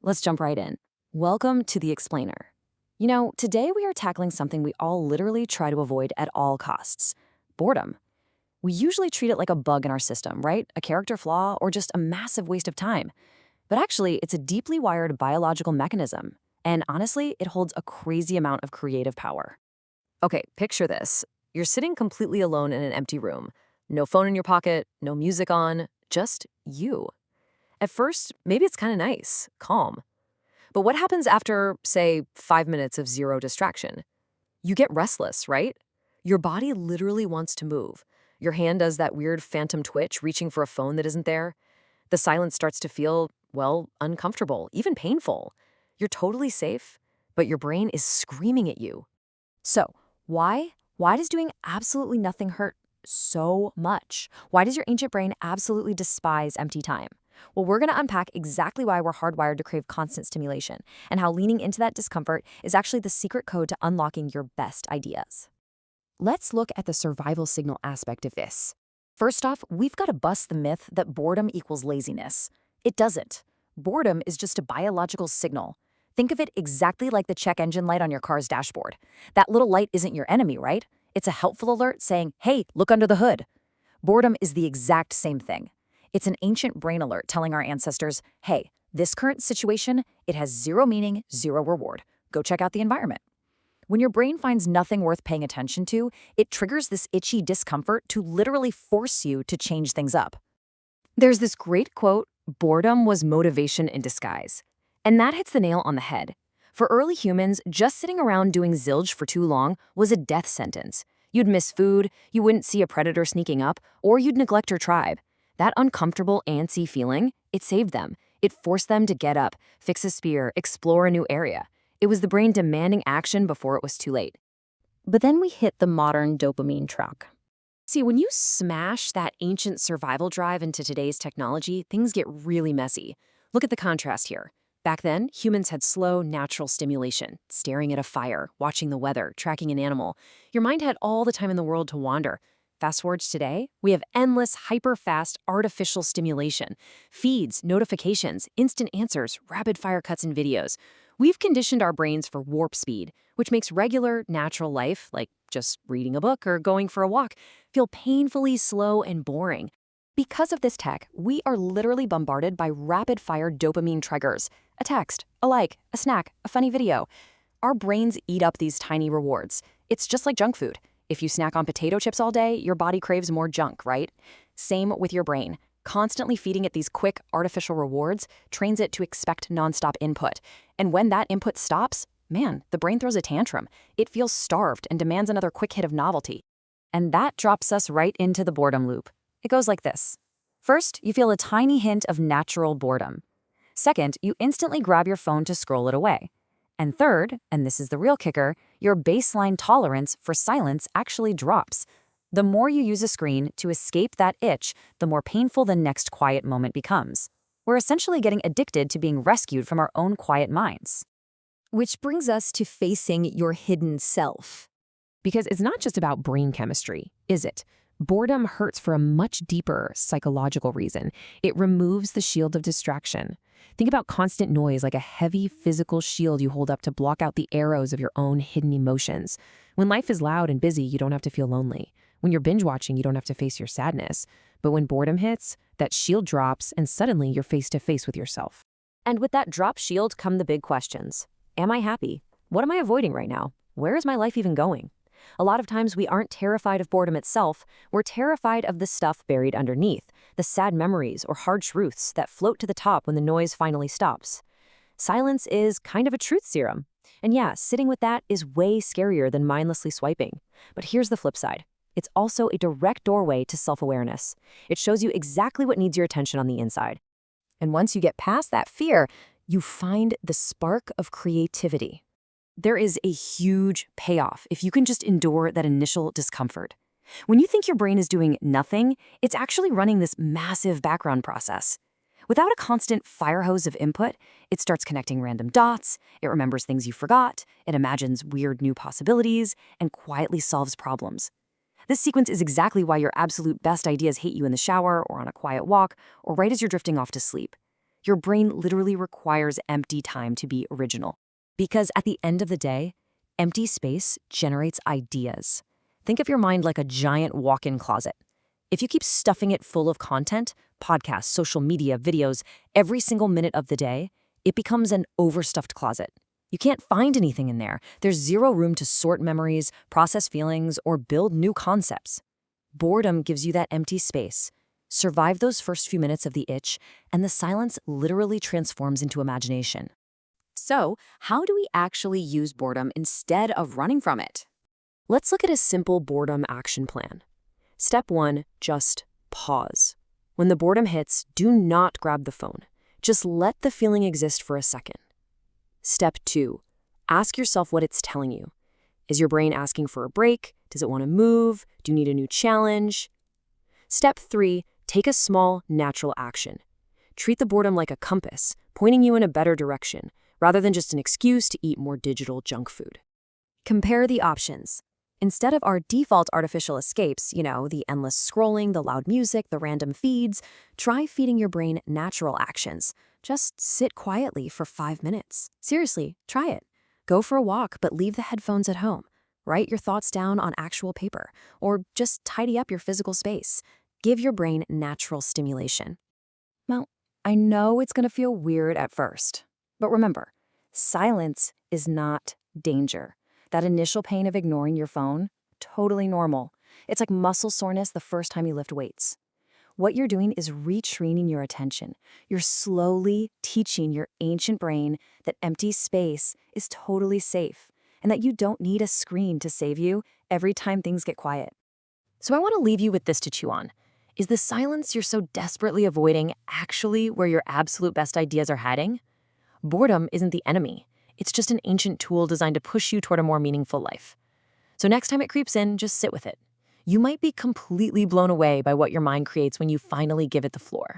Let's jump right in. Welcome to The Explainer. Today we are tackling something we all literally try to avoid at all costs: boredom. We usually treat it like a bug in our system, right? A character flaw or just a massive waste of time. But actually, it's a deeply wired biological mechanism. And honestly, it holds a crazy amount of creative power. Okay, picture this. You're sitting completely alone in an empty room. No phone in your pocket, no music on, just you. At first, maybe it's kind of nice, calm. But what happens after, say, 5 minutes of zero distraction? You get restless, right? Your body literally wants to move. Your hand does that weird phantom twitch, reaching for a phone that isn't there. The silence starts to feel, well, uncomfortable, even painful. You're totally safe, but your brain is screaming at you. So, why? Why does doing absolutely nothing hurt so much? Why does your ancient brain absolutely despise empty time? Well, we're going to unpack exactly why we're hardwired to crave constant stimulation and how leaning into that discomfort is actually the secret code to unlocking your best ideas. Let's look at the survival signal aspect of this. First off, we've got to bust the myth that boredom equals laziness. It doesn't. Boredom is just a biological signal. Think of it exactly like the check engine light on your car's dashboard. That little light isn't your enemy, right? It's a helpful alert saying, hey, look under the hood. Boredom is the exact same thing. It's an ancient brain alert telling our ancestors, hey, this current situation, it has zero meaning, zero reward. Go check out the environment. When your brain finds nothing worth paying attention to, it triggers this itchy discomfort to literally force you to change things up. There's this great quote, boredom was motivation in disguise. And that hits the nail on the head. For early humans, just sitting around doing zilch for too long was a death sentence. You'd miss food, you wouldn't see a predator sneaking up, or you'd neglect your tribe. That uncomfortable, antsy feeling, it saved them. It forced them to get up, fix a spear, explore a new area. It was the brain demanding action before it was too late. But then we hit the modern dopamine trap. See, when you smash that ancient survival drive into today's technology, things get really messy. Look at the contrast here. Back then, humans had slow, natural stimulation, staring at a fire, watching the weather, tracking an animal. Your mind had all the time in the world to wander. Fast forward to today, we have endless, hyper-fast, artificial stimulation. Feeds, notifications, instant answers, rapid-fire cuts and videos. We've conditioned our brains for warp speed, which makes regular, natural life, like just reading a book or going for a walk, feel painfully slow and boring. Because of this tech, we are literally bombarded by rapid-fire dopamine triggers. A text, a like, a snack, a funny video. Our brains eat up these tiny rewards. It's just like junk food. If you snack on potato chips all day, your body craves more junk, right? Same with your brain. Constantly feeding it these quick, artificial rewards trains it to expect nonstop input. And when that input stops, man, the brain throws a tantrum. It feels starved and demands another quick hit of novelty. And that drops us right into the boredom loop. It goes like this. First, you feel a tiny hint of natural boredom. Second, you instantly grab your phone to scroll it away. And third, and this is the real kicker, your baseline tolerance for silence actually drops. The more you use a screen to escape that itch, the more painful the next quiet moment becomes. We're essentially getting addicted to being rescued from our own quiet minds. Which brings us to facing your hidden self. Because it's not just about brain chemistry, is it? Boredom hurts for a much deeper psychological reason. It removes the shield of distraction. Think about constant noise like a heavy physical shield you hold up to block out the arrows of your own hidden emotions. When life is loud and busy, you don't have to feel lonely. When you're binge watching, you don't have to face your sadness. But when boredom hits, that shield drops and suddenly you're face to face with yourself. And with that drop shield come the big questions. Am I happy? What am I avoiding right now? Where is my life even going? A lot of times we aren't terrified of boredom itself, we're terrified of the stuff buried underneath, the sad memories or hard truths that float to the top when the noise finally stops. Silence is kind of a truth serum. And yeah, sitting with that is way scarier than mindlessly swiping. But here's the flip side. It's also a direct doorway to self-awareness. It shows you exactly what needs your attention on the inside. And once you get past that fear, you find the spark of creativity. There is a huge payoff if you can just endure that initial discomfort. When you think your brain is doing nothing, it's actually running this massive background process. Without a constant fire hose of input, it starts connecting random dots, it remembers things you forgot, it imagines weird new possibilities, and quietly solves problems. This sequence is exactly why your absolute best ideas hit you in the shower or on a quiet walk or right as you're drifting off to sleep. Your brain literally requires empty time to be original. Because at the end of the day, empty space generates ideas. Think of your mind like a giant walk-in closet. If you keep stuffing it full of content, podcasts, social media, videos, every single minute of the day, it becomes an overstuffed closet. You can't find anything in there. There's zero room to sort memories, process feelings, or build new concepts. Boredom gives you that empty space. Survive those first few minutes of the itch, and the silence literally transforms into imagination. So, how do we actually use boredom instead of running from it? Let's look at a simple boredom action plan. Step 1, just pause. When the boredom hits, do not grab the phone. Just let the feeling exist for a second. Step 2, ask yourself what it's telling you. Is your brain asking for a break? Does it want to move? Do you need a new challenge? Step 3, take a small, natural action. Treat the boredom like a compass, pointing you in a better direction, rather than just an excuse to eat more digital junk food. Compare the options. Instead of our default artificial escapes, the endless scrolling, the loud music, the random feeds, try feeding your brain natural actions. Just sit quietly for 5 minutes. Seriously, try it. Go for a walk, but leave the headphones at home. Write your thoughts down on actual paper, or just tidy up your physical space. Give your brain natural stimulation. Now, I know it's going to feel weird at first, but remember, silence is not danger. That initial pain of ignoring your phone, totally normal. It's like muscle soreness the first time you lift weights. What you're doing is retraining your attention. You're slowly teaching your ancient brain that empty space is totally safe and that you don't need a screen to save you every time things get quiet. So I want to leave you with this to chew on. Is the silence you're so desperately avoiding actually where your absolute best ideas are hiding? Boredom isn't the enemy. It's just an ancient tool designed to push you toward a more meaningful life. So next time it creeps in, just sit with it. You might be completely blown away by what your mind creates when you finally give it the floor.